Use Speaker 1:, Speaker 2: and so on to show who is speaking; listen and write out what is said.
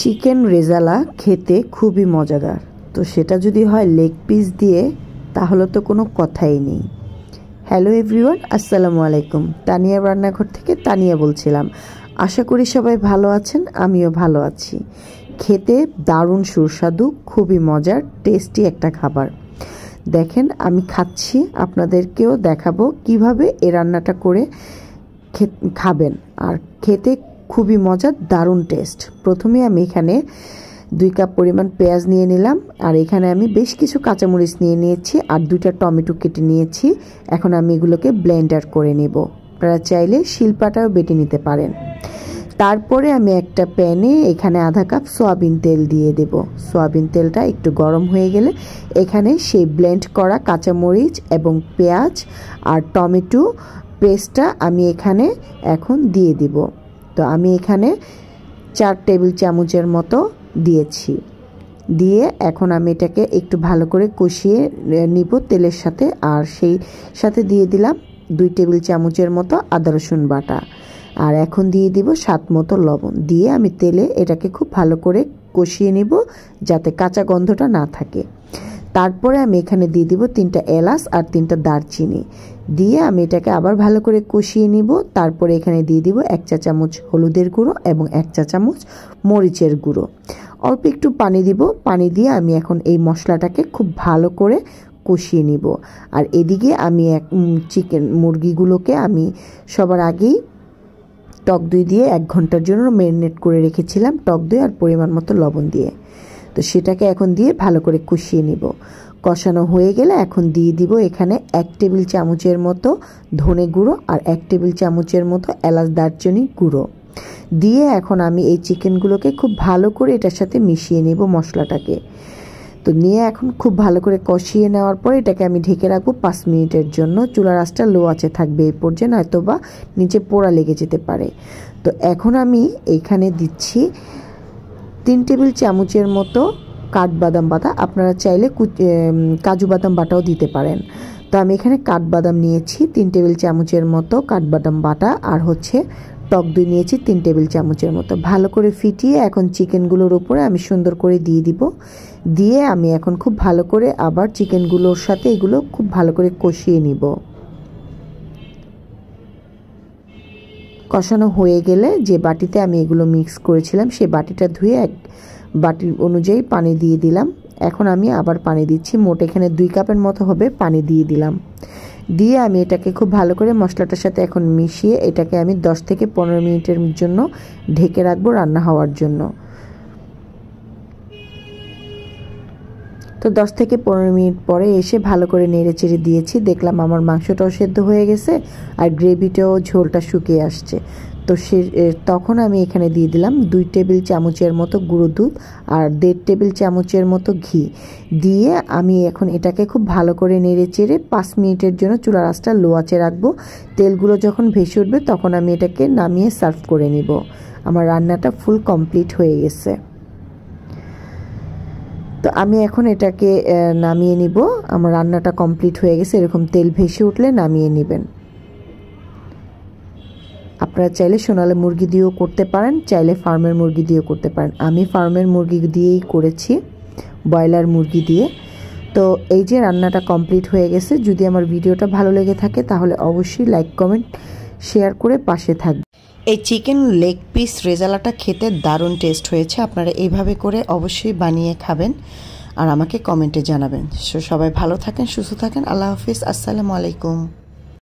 Speaker 1: Chicken rezala খেতে খুবই মজাদার। তো সেটা যদি হয় লেগ পিস দিয়ে তাহলে তো কোনো কথাই নেই। হ্যালো এভরিওয়ান, আসসালামু আলাইকুম। তানিয়া রান্নাঘর থেকে তানিয়া বলছিলাম। আশা করি সবাই ভালো আছেন, আমিও ভালো আছি। খেতে দারুণ সুস্বাদু, খুবই মজার, টেস্টি একটা খাবার। দেখেন আমি খাচ্ছি, আপনাদেরকেও দেখাবো কিভাবে এই রান্নাটা করে খাবেন। আর খেতে খুবই মজার, দারুণ টেস্ট। প্রথমে আমি এখানে 2 কাপ পরিমাণ পেঁয়াজ নিয়ে নিলাম, আর এখানে আমি বেশ কিছু কাঁচামরিচ নিয়ে নিয়েছি, আর 2টা টমেটো কেটে নিয়েছি। এখন আমি এগুলোকে ব্লেন্ডার করে নেব। আপনারা চাইলে শিলপাটাও বেটে নিতে পারেন। তারপরে আমি একটা প্যানে এখানে আধা কাপ সয়াবিন তেল দিয়ে দেব। সয়াবিন তেলটা একটু গরম হয়ে গেলে এখানে সেই ব্লেন্ড করা কাঁচামরিচ এবং পেঁয়াজ আর টমেটো পেস্টটা আমি এখানে এখন দিয়ে দিব। তো আমি এখানে 4 টেবিল চামচের মতো দিয়েছি। দিয়ে এখন আমি এটাকে একটু ভালো করে কষিয়ে নিব তেলের সাথে। আর সেই সাথে দিয়ে দিলাম 2 টেবিল চামচের মতো আদা রসুন বাটা। আর এখন দিয়ে দিব স্বাদ মতো লবণ। দিয়ে আমি তেলে এটাকে খুব ভালো করে কষিয়ে নিব যাতে কাঁচা গন্ধটা না থাকে। তারপরে আমি এখানে দিয়ে দিব 3টা এলাচ আর 3টা দারচিনি। দিয়ে আমি এটাকে আবার ভালো করে কষিয়ে নিব। তারপরে এখানে দিয়ে দিব 1 চা চামচ হলুদের গুঁড়ো এবং 1 চা চামচ মরিচের গুঁড়ো। অল্প একটু পানি দিব। পানি দিয়ে আমি এখন এই মশলাটাকে খুব ভালো করে কষিয়ে নিব। আর এদিকে আমি মুরগিগুলোকে আমি সবার আগেই টক দই দিয়ে 1 ঘন্টার জন্য ম্যারিনেট করে রেখেছিলাম, টক দই আর পরিমাণ মতো লবণ দিয়ে। তো সেটাকে এখন দিয়ে ভালো করে কষিয়ে নিব। কষানো হয়ে গেলে এখন দিয়ে দিব এখানে 1 টেবিল চামচের মতো ধনে গুঁড়ো আর 1 টেবিল চামচের মতো এলাচ দারচিনি গুঁড়ো দিয়ে এখন আমি এই চিকেনগুলোকে খুব ভালো করে এটার সাথে মিশিয়ে নেব মশলাটাকে। তো নিয়ে এখন খুব ভালো করে কষিয়ে নেওয়ার পর এটাকে আমি ঢেকে রাখবো 5 মিনিটের জন্য। চুলার আঁচটা লো আঁচে থাকবে এই পর্যন্ত, হয়তো বা নিচে পোড়া লেগে যেতে পারে। তো এখন আমি এইখানে দিচ্ছি 3 টেবিল চামচের মতো কাঠবাদাম বাটা। আপনারা চাইলে কাজু বাদাম বাটাও দিতে পারেন। তো আমি এখানে কাঠবাদাম নিয়েছি 3 টেবিল চামচের মতো কাঠবাদাম বাটা, আর হচ্ছে টক দই নিয়েছি 3 টেবিল চামচের মতো। ভালো করে ফিটিয়ে এখন চিকেনগুলোর উপরে আমি সুন্দর করে দিয়ে দিব। দিয়ে আমি এখন খুব ভালো করে আবার চিকেনগুলোর সাথে এগুলো খুব ভালো করে কষিয়ে নিব। কষানো হয়ে গেলে যে বাটিতে আমি এগুলো মিক্স করেছিলাম সেই বাটিটা ধুয়ে 1 বাটি অনুযায়ী পানি দিয়ে দিলাম। এখন আমি আবার পানি দিচ্ছি, মোট এখানে 2 কাপের মতো হবে পানি দিয়ে দিলাম। দিয়ে আমি এটাকে খুব ভালো করে মশলাটার সাথে এখন মিশিয়ে এটাকে আমি 10 থেকে 15 মিনিটের জন্য ঢেকে রাখবো রান্না হওয়ার জন্য। তো 10 থেকে 15 মিনিট পরে এসে ভালো করে নেড়ে চেড়ে দিয়েছি। দেখলাম আমার মাংসটাও সেদ্ধ হয়ে গেছে আর গ্রেভিটাও ঝোলটা শুকিয়ে আসছে। তো তখন আমি এখানে দিয়ে দিলাম 2 টেবিল চামচের মতো গুঁড়ো দুধ আর 1.5 টেবিল চামচের মতো ঘি। দিয়ে আমি এখন এটাকে খুব ভালো করে নেড়ে চেড়ে 5 মিনিটের জন্য চুলার আঁচটা লো আঁচে রাখবো। তেলগুলো যখন ভেসে উঠবে তখন আমি এটাকে নামিয়ে সার্ভ করে নিব। আমার রান্নাটা ফুল কমপ্লিট হয়ে গেছে। তো আমি এখন এটাকে নামিয়ে নিব। আমার রান্নাটা কমপ্লিট হয়ে গেছে। এরকম তেল ভেসে উঠলে নামিয়ে নেবেন। আপনারা চাইলে সোনালী মুরগি দিয়েও করতে পারেন, চাইলে ফার্মের মুরগি দিয়েও করতে পারেন। আমি ফার্মের মুরগি দিয়েই করেছি, ব্রয়লার মুরগি দিয়ে। তো এই যে রান্নাটা কমপ্লিট হয়ে গেছে। যদি আমার ভিডিওটা ভালো লেগে থাকে তাহলে অবশ্যই লাইক কমেন্ট শেয়ার করে পাশে থাকবেন। এই চিকেন লেগ পিস রেজালাটা খেতে দারুণ টেস্ট হয়েছে। আপনারা এইভাবে করে অবশ্যই বানিয়ে খাবেন আর আমাকে কমেন্টে জানাবেন। সবাই ভালো থাকেন, সুস্থ থাকেন। আল্লাহ হাফিজ, আসসালামু আলাইকুম।